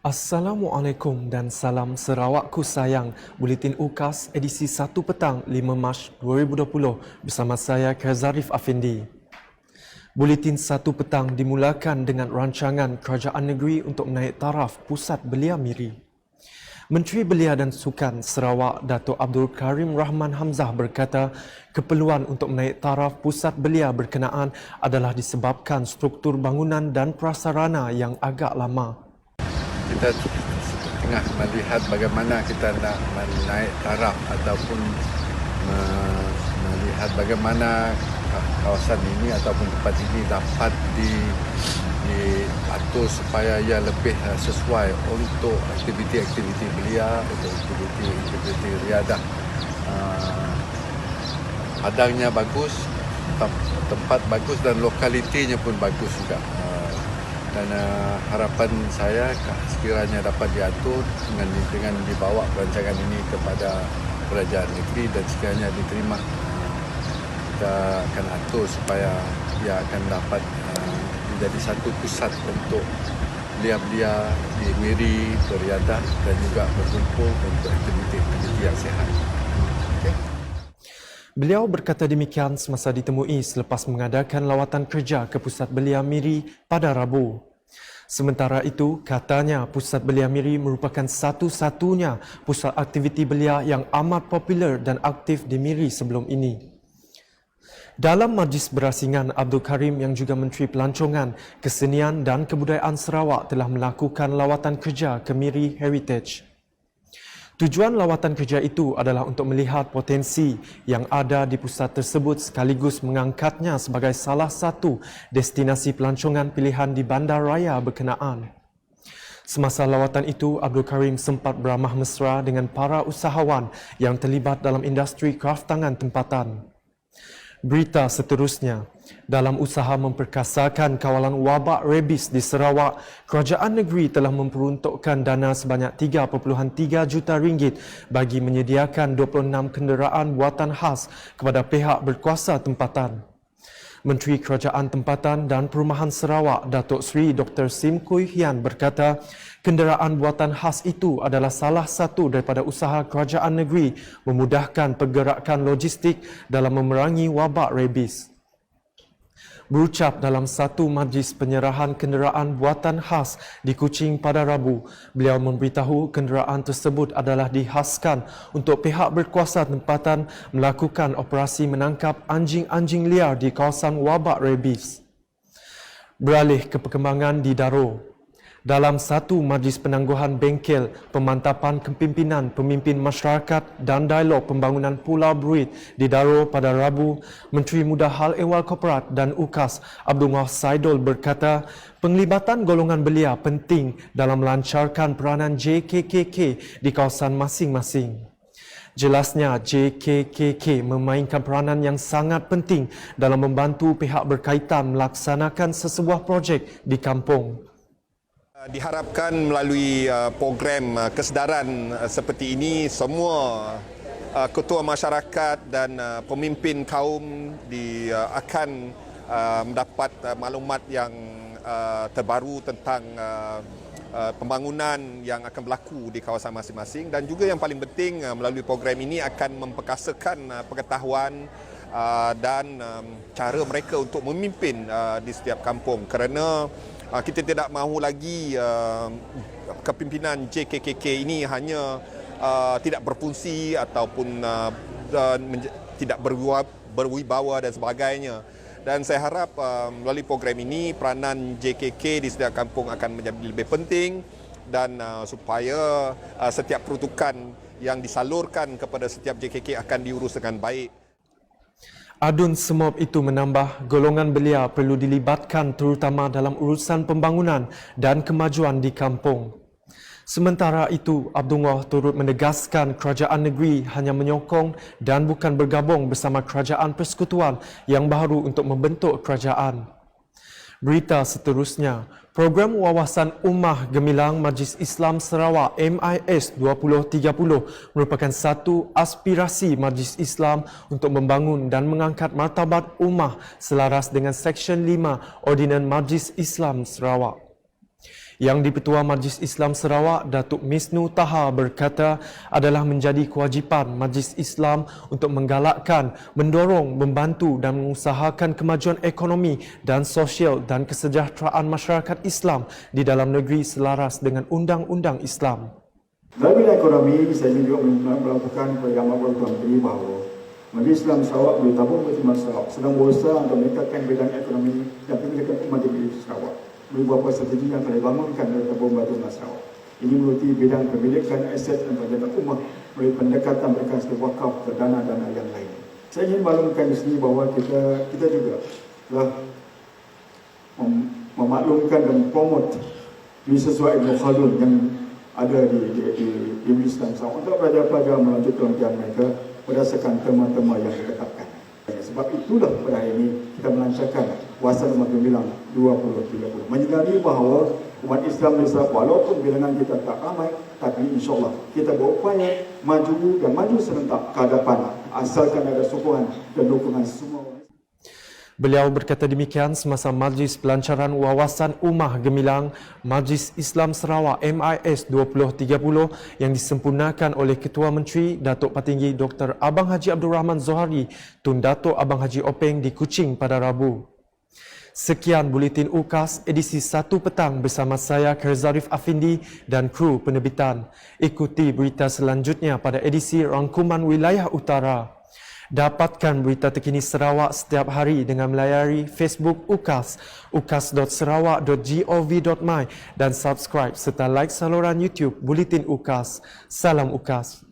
Assalamualaikum dan salam Sarawakku sayang. Buletin UKAS edisi 1 petang 5 Mac 2020 bersama saya Kazarif Afindi. Buletin 1 petang dimulakan dengan rancangan Kerajaan Negeri untuk menaik taraf Pusat Belia Miri. Menteri Belia dan Sukan Sarawak Datuk Abdul Karim Rahman Hamzah berkata keperluan untuk menaik taraf pusat belia berkenaan adalah disebabkan struktur bangunan dan prasarana yang agak lama. Kita tengah melihat bagaimana kita nak menaik taraf ataupun melihat bagaimana kawasan ini ataupun tempat ini dapat diatur supaya ia lebih sesuai untuk aktiviti-aktiviti belia, untuk aktiviti riadah. Padangnya bagus, tempat bagus dan lokalitinya pun bagus juga. Dan harapan saya sekiranya dapat diatur dengan dibawa perancangan ini kepada kerajaan negeri dan sekiranya diterima, kita akan atur supaya ia akan dapat menjadi satu pusat untuk belia-belia di Miri beriadah dan juga berkumpul untuk aktiviti-aktiviti yang sihat. Beliau berkata demikian semasa ditemui selepas mengadakan lawatan kerja ke Pusat Belia Miri pada Rabu. Sementara itu, katanya Pusat Belia Miri merupakan satu-satunya pusat aktiviti belia yang amat popular dan aktif di Miri sebelum ini. Dalam majlis berasingan, Abdul Karim yang juga Menteri Pelancongan, Kesenian dan Kebudayaan Sarawak telah melakukan lawatan kerja ke Miri Heritage. Tujuan lawatan kerja itu adalah untuk melihat potensi yang ada di pusat tersebut sekaligus mengangkatnya sebagai salah satu destinasi pelancongan pilihan di bandar raya berkenaan. Semasa lawatan itu, Abdul Karim sempat beramah mesra dengan para usahawan yang terlibat dalam industri kraftangan tempatan. Berita seterusnya, dalam usaha memperkasakan kawalan wabak rabies di Sarawak, kerajaan negeri telah memperuntukkan dana sebanyak 3.3 juta ringgit bagi menyediakan 26 kenderaan buatan khas kepada pihak berkuasa tempatan. Menteri Kerajaan Tempatan dan Perumahan Sarawak, Datuk Seri Dr. Sim Kui Hian berkata, kenderaan buatan khas itu adalah salah satu daripada usaha kerajaan negeri memudahkan pergerakan logistik dalam memerangi wabak rabies. Berucap dalam satu majlis penyerahan kenderaan buatan khas di Kuching pada Rabu, beliau memberitahu kenderaan tersebut adalah dihaskan untuk pihak berkuasa tempatan melakukan operasi menangkap anjing-anjing liar di kawasan wabak rabies. Beralih ke perkembangan di Daro. Dalam satu majlis penangguhan bengkel, pemantapan kepimpinan pemimpin masyarakat dan dialog pembangunan Pulau Bruit di Daro pada Rabu, Menteri Muda Hal Ehwal Korporat dan UKAS Abdul Wahab Saidul berkata, penglibatan golongan belia penting dalam melancarkan peranan JKKK di kawasan masing-masing. Jelasnya, JKKK memainkan peranan yang sangat penting dalam membantu pihak berkaitan melaksanakan sesebuah projek di kampung. Diharapkan melalui program kesedaran seperti ini, semua ketua masyarakat dan pemimpin kaum akan mendapat maklumat yang terbaru tentang pembangunan yang akan berlaku di kawasan masing-masing, dan juga yang paling penting melalui program ini akan memperkasakan pengetahuan dan cara mereka untuk memimpin di setiap kampung, kerana kita tidak mahu lagi kepimpinan JKKK ini hanya tidak berfungsi ataupun tidak berwibawa dan sebagainya. Dan saya harap melalui program ini peranan JKK di setiap kampung akan menjadi lebih penting, dan supaya setiap peruntukan yang disalurkan kepada setiap JKK akan diurus dengan baik. Adun Semob itu menambah, golongan belia perlu dilibatkan terutama dalam urusan pembangunan dan kemajuan di kampung. Sementara itu, Abdul Wahab turut menegaskan kerajaan negeri hanya menyokong dan bukan bergabung bersama kerajaan persekutuan yang baru untuk membentuk kerajaan. Berita seterusnya, program wawasan Ummah Gemilang Majlis Islam Sarawak MIS 2030 merupakan satu aspirasi Majlis Islam untuk membangun dan mengangkat martabat ummah selaras dengan Seksyen 5 Ordinan Majlis Islam Sarawak. Yang di-Pertua Majlis Islam Sarawak, Datuk Misnu Taha berkata adalah menjadi kewajipan Majlis Islam untuk menggalakkan, mendorong, membantu dan mengusahakan kemajuan ekonomi dan sosial dan kesejahteraan masyarakat Islam di dalam negeri selaras dengan undang-undang Islam. Dalam bidang ekonomi, saya juga melakukan kepada Yang Amat Tuan Menteri bahawa Majlis Islam Sarawak boleh tabung Pertimbangan Sarawak sedang berusaha untuk meningkatkan bidang ekonomi dan pendidikan umat di Sarawak. Beberapa strategi yang telah dibangunkan oleh tabung Pertimbangan Sarawak. Ini meliputi bidang pemilikan aset dan penjagaan umat melalui pendekatan mereka sebagai wakaf ke dana-dana yang lain. Saya ingin maklumkan di sini bahawa kita juga telah memaklumkan dan mempromot di sesuai Ibn Khaldun yang ada di Islam Sarawak untuk pelajar-pelajar melanjutkan ujian mereka berdasarkan tema-tema yang ditetapkan. Sebab itulah pada hari ini kita melancarkan Wawasan Umat Gemilang 2030. Menyadari bahawa umat Islam di Sarawak walaupun bilangan kita tak ramai, tapi insyaAllah kita berupaya maju dan maju serentak ke hadapan asalkan ada sokongan dan dukungan semua orang. Beliau berkata demikian semasa Majlis Pelancaran Wawasan Ummah Gemilang Majlis Islam Sarawak MIS 2030 yang disempurnakan oleh Ketua Menteri Datuk Patinggi Dr. Abang Haji Abdul Rahman Zohari Tun Datuk Abang Haji Openg di Kuching pada Rabu. Sekian Buletin UKAS edisi 1 petang bersama saya Kerzarif Afindi dan kru penerbitan. Ikuti berita selanjutnya pada edisi Rangkuman Wilayah Utara. Dapatkan berita terkini Sarawak setiap hari dengan melayari Facebook UKAS, ukas.sarawak.gov.my dan subscribe serta like saluran YouTube Buletin UKAS. Salam UKAS.